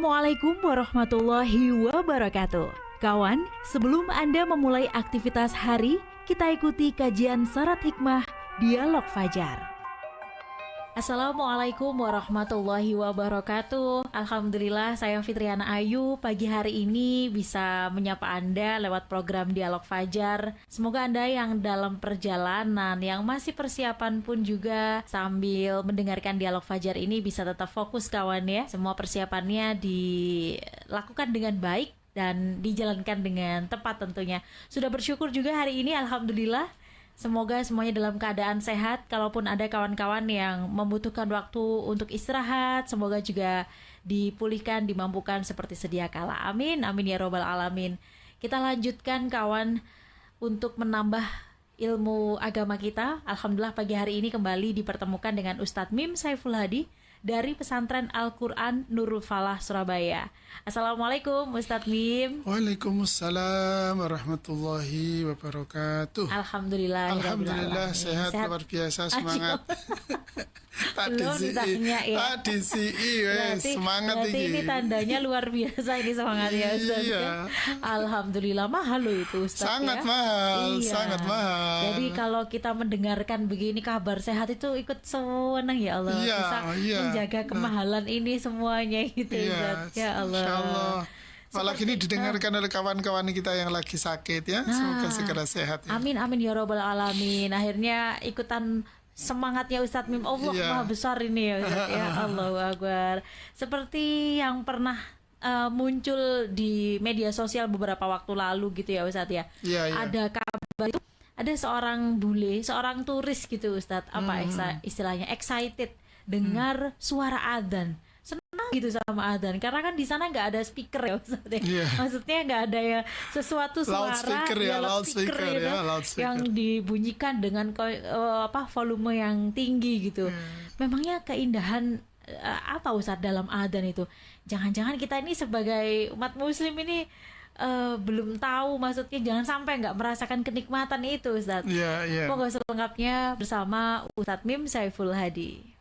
Assalamualaikum warahmatullahi wabarakatuh. Kawan, sebelum Anda memulai aktivitas hari, kita ikuti kajian Syarat Hikmah Dialog Fajar. Assalamualaikum warahmatullahi wabarakatuh. Alhamdulillah, saya Fitriana Ayu pagi hari ini bisa menyapa Anda lewat program Dialog Fajar. Semoga Anda yang dalam perjalanan, yang masih persiapan pun juga sambil mendengarkan Dialog Fajar ini bisa tetap fokus kawan ya. Semua persiapannya dilakukan dengan baik dan dijalankan dengan tepat tentunya. Sudah bersyukur juga hari ini, alhamdulillah. Semoga semuanya dalam keadaan sehat. Kalaupun ada kawan-kawan yang membutuhkan waktu untuk istirahat, semoga juga dipulihkan, dimampukan seperti sedia kala. Amin, amin ya robbal alamin. Kita lanjutkan kawan untuk menambah ilmu agama kita. Alhamdulillah pagi hari ini kembali dipertemukan dengan Ustadz Mim Saiful Hadi dari Pesantren Al-Quran Nurul Falah Surabaya. Assalamualaikum Ustadz Mim. Waalaikumsalam warahmatullahi wabarakatuh. Alhamdulillah. Alhamdulillah sehat luar biasa, semangat. Tadi semangat ini tandanya luar biasa ini semangatnya Ustadz. Iya. Alhamdulillah mahal loh itu Ustadz. Sangat mahal, iya. Sangat mahal. Jadi kalau kita mendengarkan begini kabar sehat itu ikut senang ya Allah. Iya, bisa menjaga kemahalan ini semuanya gitu iya, Ustadz. Ya Allah. Insyaallah. Malah ini didengarkan oleh kawan-kawan kita yang lagi sakit ya. Semoga segera sehat ya. Amin amin ya robbal alamin. Akhirnya ikutan semangatnya Ustadz Mim. Allah maha besar ini ya Ustadz ya. Allahu Akbar. Seperti yang pernah muncul di media sosial beberapa waktu lalu gitu ya Ustadz ya. Ada kabar itu ada seorang bule, seorang turis gitu Ustadz. Apa istilahnya, excited dengar suara adzan. Senang gitu sama adzan karena kan di sana nggak ada speaker ya Ustaz ya. Maksudnya nggak ada ya sesuatu suara loudspeaker yang dibunyikan dengan volume yang tinggi gitu. Memangnya keindahan apa Ustaz dalam adzan itu? Jangan-jangan kita ini sebagai umat muslim ini belum tahu, maksudnya jangan sampai nggak merasakan kenikmatan itu Ustaz. Semoga selengkapnya bersama Ustadz Mim Saiful Hadi.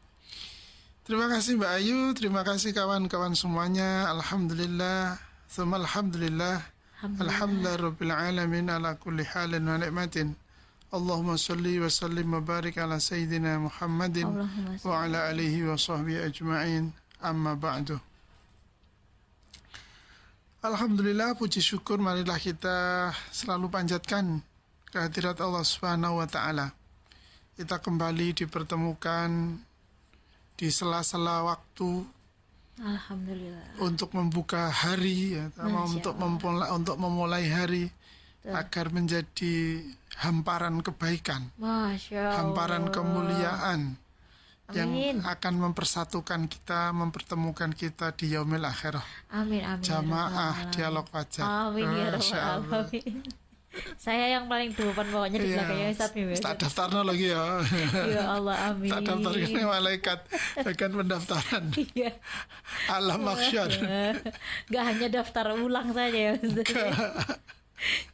Terima kasih Mbak Ayu, terima kasih kawan-kawan semuanya. Alhamdulillah, tsumma alhamdulillah. Alhamdulillah rabbil alamin ala kulli halin wa ni'matin. Allahumma salli wa sallim wa barik ala sayyidina Muhammadin wa ala alihi wa sahbihi ajma'in. Amma ba'du. Alhamdulillah, puji syukur marilah kita selalu panjatkan kehadirat Allah Subhanahu wa taala. Kita kembali dipertemukan di sela-sela waktu, alhamdulillah, untuk membuka hari ya, untuk memulai hari agar menjadi hamparan kebaikan, hamparan kemuliaan yang akan mempersatukan kita, mempertemukan kita di yaumil akhirah. Amin amin. Jamaah Dialog Fajar. Amin ya rabbal alamin. Saya yang paling depan pokoknya di belakangnya Ustadz Mim. Tak daftarnya lagi ya. Ya Allah, amin. Tak daftarkan malaikat bagian pendaftaran. Iya. Alam mahsyar. Gak hanya daftar ulang saja ya Ustadz.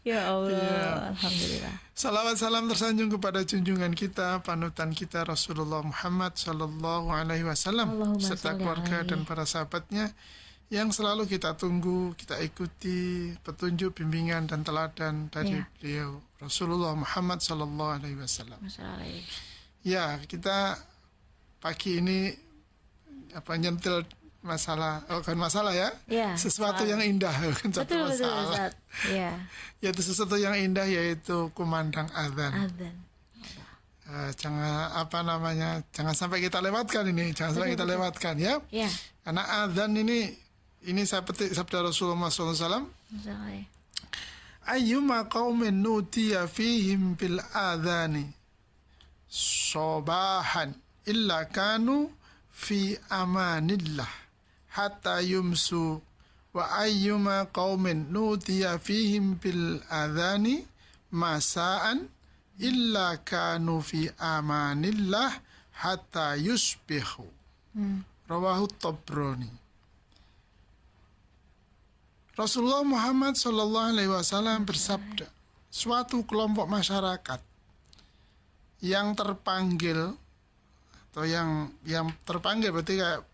Ya Allah, alhamdulillah. Salawat salam tersanjung kepada junjungan kita, panutan kita Rasulullah Muhammad Sallallahu Alaihi Wasallam serta keluarga dan para sahabatnya yang selalu kita tunggu, kita ikuti petunjuk, bimbingan dan teladan dari beliau Rasulullah Muhammad Sallallahu Alaihi Wasallam. Ya, kita pagi ini nyentil masalah, bukan masalah ya, sesuatu yang indah, bukan satu masalah. Yaitu sesuatu yang indah, yaitu kumandang adzan. Jangan sampai kita lewatkan ini, kita lewatkan ya. Karena adzan ini saya petik sabda Rasulullah SAW. Ayyuma qaumin nutiya fihim bil adhani sobahan illa kanu fi amanillah hatta yumsu wa ayyuma qaumin nutiya fihim bil adhani masaan illa kanu fi amanillah hatta yusbihu. Rawahu Tabrani. Rasulullah Muhammad Sallallahu Alaihi Wasallam bersabda, suatu kelompok masyarakat yang terpanggil atau yang terpanggil berarti kayak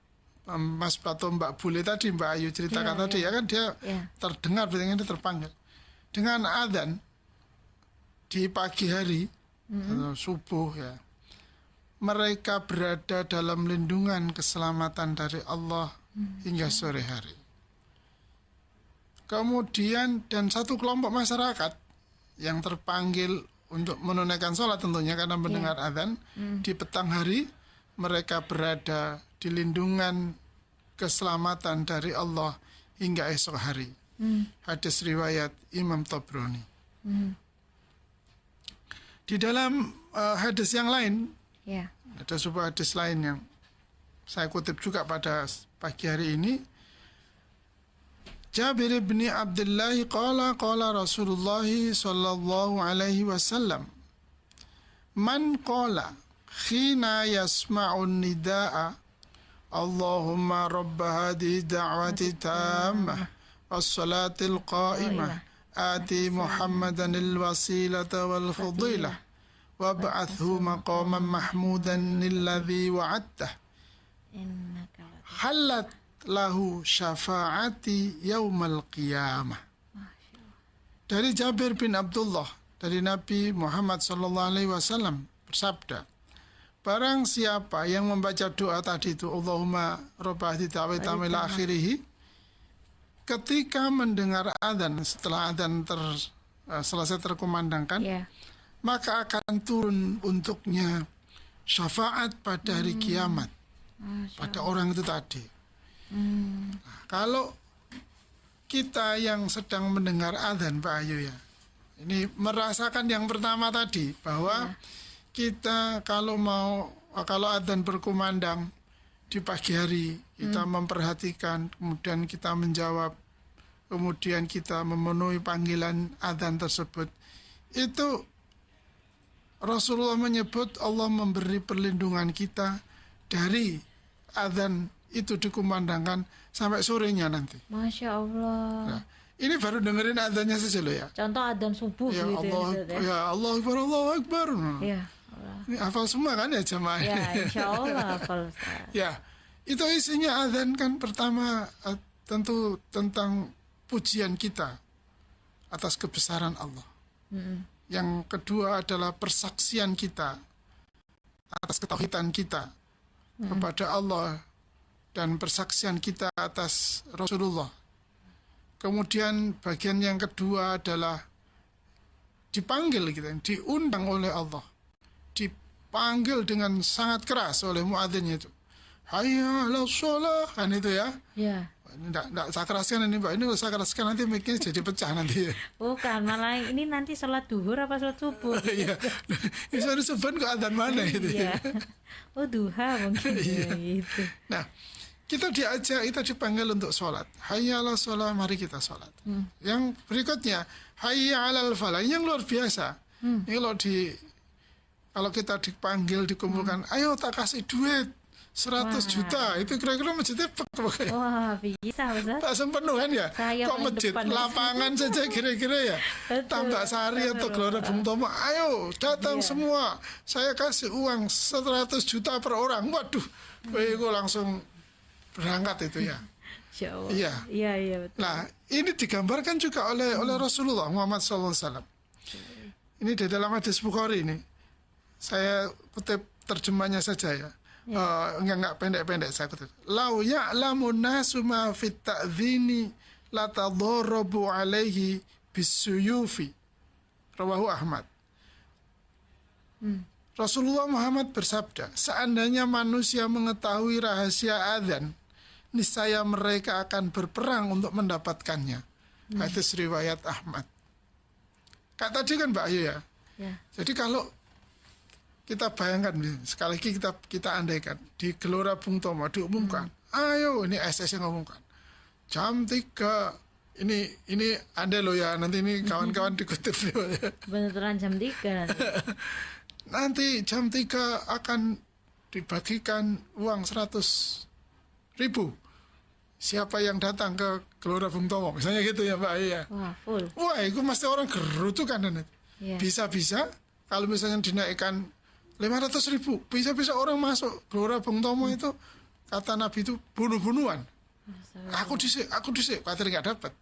Mas Prato, Mbak Bule tadi, Mbak Ayu ceritakan tadi ya kan, dia terdengar, berarti dia terpanggil. Dengan adzan di pagi hari atau subuh ya, mereka berada dalam lindungan keselamatan dari Allah hingga sore hari. Kemudian dan satu kelompok masyarakat yang terpanggil untuk menunaikan sholat tentunya karena mendengar adzan di petang hari, mereka berada di lindungan keselamatan dari Allah hingga esok hari. Hadis riwayat Imam Tabrani. Di dalam hadis yang lain, ada sebuah hadis lain yang saya kutip juga pada pagi hari ini. Jabir bin Abdullah qala Rasulullah sallallahu alaihi wasallam, man qala khina yasma'un nidaa Allahumma rabba hadhihi da'wati tammah was-salatil qa'imah ati Muhammadan al-wasilata wal fadilah wab'athhu maqaman mahmudan alladhi wa'adtah halat lahu syafa'ati yaumal qiyamah. Dari Jabir bin Abdullah, dari Nabi Muhammad sallallahu alaihi wasallam bersabda, barang siapa yang membaca doa tadi itu, Allahumma rabba hadhihi da'wati tammah ila akhirih, ketika mendengar adzan, setelah adzan selesai terkumandangkan, maka akan turun untuknya syafaat pada hari kiamat pada orang itu tadi. Nah, kalau kita yang sedang mendengar adzan, Pak Ayu ya, ini merasakan yang pertama tadi, bahwa kita kalau adzan berkumandang di pagi hari, kita memperhatikan, kemudian kita menjawab, kemudian kita memenuhi panggilan adzan tersebut. Itu Rasulullah menyebut Allah memberi perlindungan kita dari adzan itu dikumandangkan sampai sorenya nanti. Masya Allah. Nah, ini baru dengerin adzannya saja loh ya. Contoh adzan subuh ya gitu Allah, ya Allah Akbar, Allah Akbar. Ya. Ini hafal semua kan ya jemaah? Ya, insya Allah hafal. Ya, itu isinya adzan kan pertama tentu tentang pujian kita atas kebesaran Allah. Yang kedua adalah persaksian kita atas ketauhidan kita kepada Allah dan persaksian kita atas Rasulullah. Kemudian bagian yang kedua adalah dipanggil kita, diundang oleh Allah. Dipanggil dengan sangat keras oleh muadzinnya itu. Hayya 'alas shalah, kan itu ya. Ya. Ini enggak saya keraskan ini, Mbak. Ini kalau saya keraskan nanti mic-nya jadi pecah nanti. Bukan, malah ini nanti sholat duhur apa sholat subuh? Iya. Ini sholat subuh kok adzan mana itu. Iya. Oh, duha mungkin gitu. Nah, kita diajak, kita dipanggil untuk sholat. Hayya 'alas shalah, mari kita sholat. Yang berikutnya, hayya 'alal falah. Ini yang luar biasa. Ini kalau kita dipanggil, dikumpulkan, ayo tak kasih duit 100 juta, itu kira-kira masjidnya pakai. Wah, bisa Ustaz. Tak sempenuhan ya. Kok masjid lapangan saja kira-kira ya. Tambak Sari atau Gelora Bung Tomo, ayo datang semua. Saya kasih uang 100 juta per orang. Waduh, itu langsung berangkat itu ya. Iya. Iya, betul. Nah, ini digambarkan juga oleh Rasulullah Muhammad SAW. Ini di dalam hadis Bukhari ini. Saya kutip terjemahnya saja ya. Enggak pendek-pendek saya kutip. Lau ya'lamun nasu ma fit ta'dhini latadharabu alaihi bisuyufi. Rawahu Ahmad. Rasulullah Muhammad bersabda, seandainya manusia mengetahui rahasia adzan, niscaya mereka akan berperang untuk mendapatkannya. Hadis riwayat Ahmad. Kayak tadi kan Mbak Ayu ya. Jadi kalau kita bayangkan, sekali lagi kita andaikan di Gelora Bung Tomo diumumkan, ayo ini SS yang ngomongkan jam 3, ini andai loh ya, nanti ini kawan-kawan dikutip beneran jam 3 nanti. Nanti jam 3 akan dibagikan uang 100.000 siapa yang datang ke Gelora Bung Tomo, misalnya gitu ya Mbak ya. Wah, full. Wah, itu mesti orang gerutu kan. Bisa-bisa kalau misalnya dinaikkan 500.000, bisa-bisa orang masuk Gelora Bung Tomo itu kata Nabi itu bunuh-bunuhan. Aku disik, khawatir nggak dapat.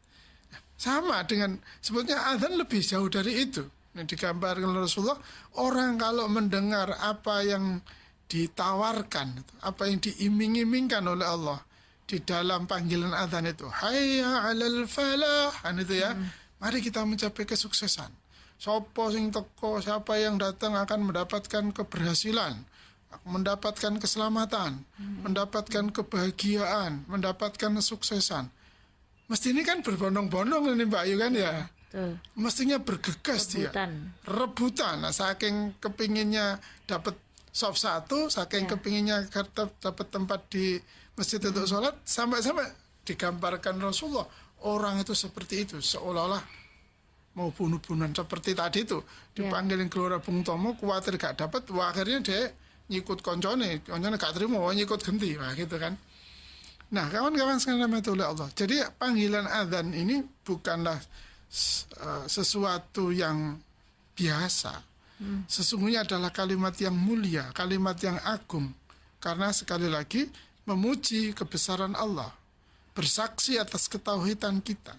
Sama dengan sebetulnya azan lebih jauh dari itu. Ini digambarkan oleh Rasulullah, orang kalau mendengar apa yang ditawarkan, apa yang diiming-imingkan oleh Allah di dalam panggilan azan itu, hayya 'alal falah, itu ya. Mari kita mencapai kesuksesan. Sopo sing teko, siapa yang datang akan mendapatkan keberhasilan, mendapatkan keselamatan, mendapatkan kebahagiaan, mendapatkan kesuksesan. Mesti ini kan berbondong-bondong ini Mbak Ayu kan ya. Betul. Mestinya bergegas rebutan. Nah, saking kepinginnya dapat sop 1, saking kepinginnya dapat tempat di masjid untuk sholat, sampai-sampai digambarkan Rasulullah orang itu seperti itu, seolah-olah mau bunuh-bunuhan seperti tadi itu, dipanggilin Gelora Bung Tomo, khawatir gak dapat, akhirnya dia nyikut koncone gak terima, nyikut genti, gitu kan. Nah, kawan-kawan sekalian rahmatullahi Allah. Jadi panggilan azan ini bukanlah sesuatu yang biasa. Sesungguhnya adalah kalimat yang mulia, kalimat yang agung. Karena sekali lagi memuji kebesaran Allah, bersaksi atas ketauhidan kita.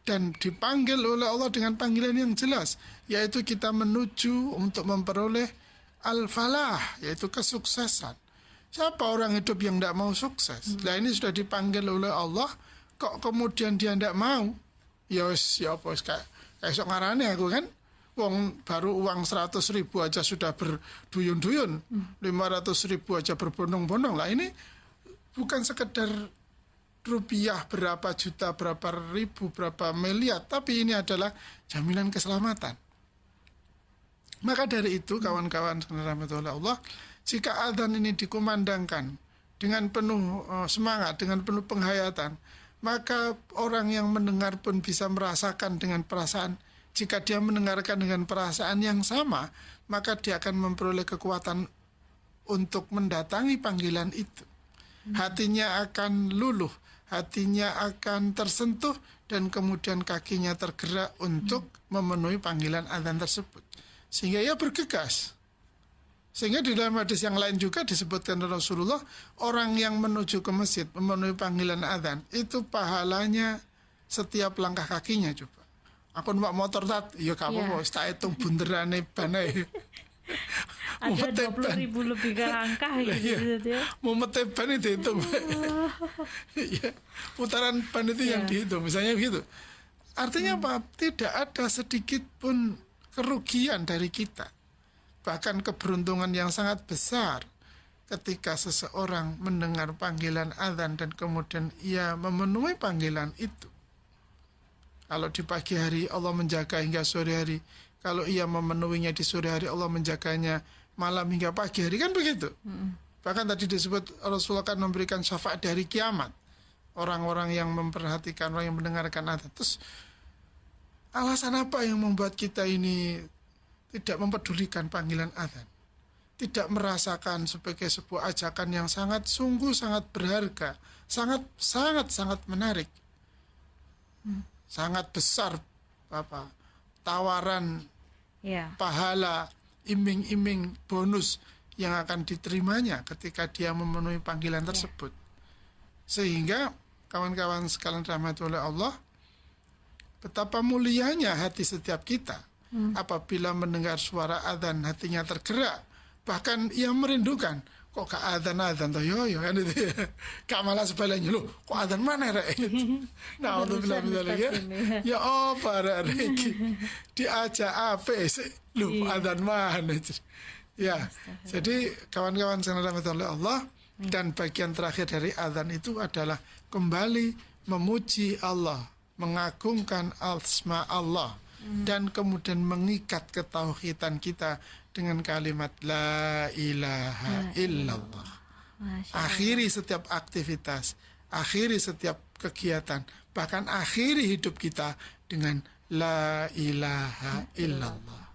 Dan dipanggil oleh Allah dengan panggilan yang jelas, yaitu kita menuju untuk memperoleh al-falah, yaitu kesuksesan. Siapa orang hidup yang tidak mau sukses? Nah, ini sudah dipanggil oleh Allah, kok kemudian dia tidak mau? Ya apa kayak sok ngarane aku kan, baru uang 100.000 aja sudah berduyun-duyun, 500.000 aja berbondong-bondong. Lah ini bukan sekedar rupiah berapa juta, berapa ribu, berapa miliar, tapi ini adalah jaminan keselamatan. Maka dari itu kawan-kawan rahmatullah Allah, jika adzan ini dikumandangkan dengan penuh semangat, dengan penuh penghayatan, maka orang yang mendengar pun bisa merasakan dengan perasaan. Jika dia mendengarkan dengan perasaan yang sama, maka dia akan memperoleh kekuatan untuk mendatangi panggilan itu. Hatinya akan luluh, hatinya akan tersentuh, dan kemudian kakinya tergerak untuk memenuhi panggilan adzan tersebut. Sehingga ia bergegas. Sehingga di dalam hadis yang lain juga disebutkan Rasulullah, orang yang menuju ke masjid memenuhi panggilan adzan itu pahalanya setiap langkah kakinya. Coba aku numpak motor ya kamu mau tak hitung bunderane banai ada 20.000 lebih ke langkah gitu ya. Mau mete ban itu dihitung. Putaran ban itu yang dihitung misalnya begitu. Artinya apa? Tidak ada sedikit pun kerugian dari kita. Bahkan keberuntungan yang sangat besar ketika seseorang mendengar panggilan adzan dan kemudian ia memenuhi panggilan itu. Kalau di pagi hari Allah menjaga hingga sore hari, kalau ia memenuhinya di sore hari Allah menjaganya malam hingga pagi hari, kan begitu. Bahkan tadi disebut Rasulullah akan memberikan syafaat dari kiamat orang-orang yang memperhatikan, orang yang mendengarkan adzan. Terus alasan apa yang membuat kita ini tidak mempedulikan panggilan adzan, tidak merasakan sebagai sebuah ajakan yang sangat sangat berharga, sangat menarik, sangat besar tawaran pahala, iming-iming bonus yang akan diterimanya ketika dia memenuhi panggilan tersebut. Sehingga kawan-kawan sekalian rahmatullah Allah, betapa mulianya hati setiap kita. Apabila mendengar suara adzan hatinya tergerak, bahkan ia merindukan, kok gak adzan toh yo kan itu ya. Gak malah sebaliknya, loh kok adzan mana rek gitu. Nah alhamdulillah ya apa rek diajak apa sih lu adzan mana ya. Jadi kawan-kawan sekalian rahmatullah Allah, dan bagian terakhir dari adzan itu adalah kembali memuji Allah, mengagungkan asma Allah, dan kemudian mengikat ketauhidan kita dengan kalimat la ilaha illallah. Akhiri setiap aktivitas, akhiri setiap kegiatan, bahkan akhiri hidup kita dengan la ilaha illallah.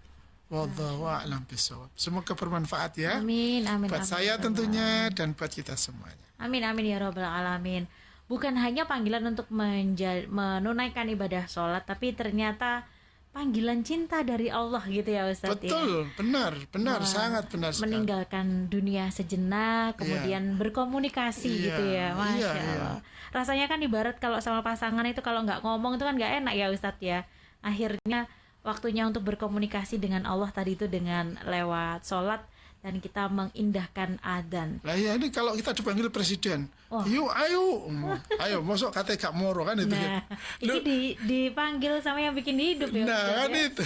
Wallahu a'lam bishawab. Semoga bermanfaat ya. Amin, amin. Buat saya tentunya dan buat kita semuanya. Amin, amin ya rabbal alamin. Bukan hanya panggilan untuk menunaikan ibadah sholat, tapi ternyata panggilan cinta dari Allah gitu ya Ustadz. Betul, benar, sangat benar sekali. Meninggalkan dunia sejenak, kemudian berkomunikasi gitu ya, Masya Allah. Rasanya kan ibarat kalau sama pasangan itu kalau nggak ngomong itu kan nggak enak ya Ustadz ya. Akhirnya waktunya untuk berkomunikasi dengan Allah tadi itu dengan lewat sholat dan kita mengindahkan adzan. Lah ya ini kalau kita dipanggil presiden, ayo, mosok kate gak moro kan itu. Nah, ini dipanggil sama yang bikin hidup ya. Nah, kan ya? itu.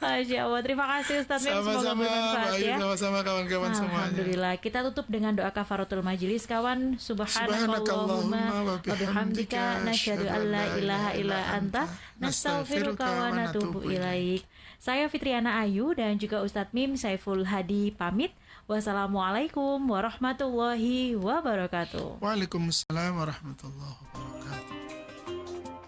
Masya Allah, terima kasih Ustadz Mim, semoga bermanfaat ya. Sama-sama kawan-kawan semuanya. Alhamdulillah, kita tutup dengan doa kafaratul majelis kawan. Subhanakallahumma wa bihamdika nasyhadu an la ilaha illa anta nastaghfiruka wa natubu ilaik. Saya Fitriana Ayu dan juga Ustadz Mim Saiful Hadi pamit. Wassalamualaikum warahmatullahi wabarakatuh. Waalaikumsalam warahmatullahi wabarakatuh.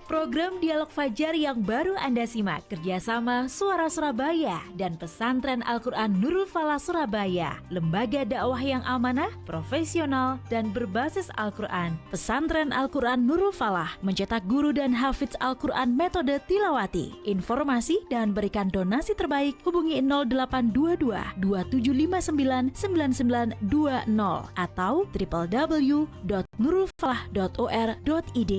Program Dialog Fajar yang baru Anda simak kerjasama Suara Surabaya dan Pesantren Al-Quran Nurul Falah Surabaya, lembaga dakwah yang amanah, profesional, dan berbasis Al-Quran. Pesantren Al-Quran Nurul Falah mencetak guru dan hafidz Al-Quran metode tilawati. Informasi dan berikan donasi terbaik hubungi 0822 2759 9920 atau www.nurulfalah.or.id.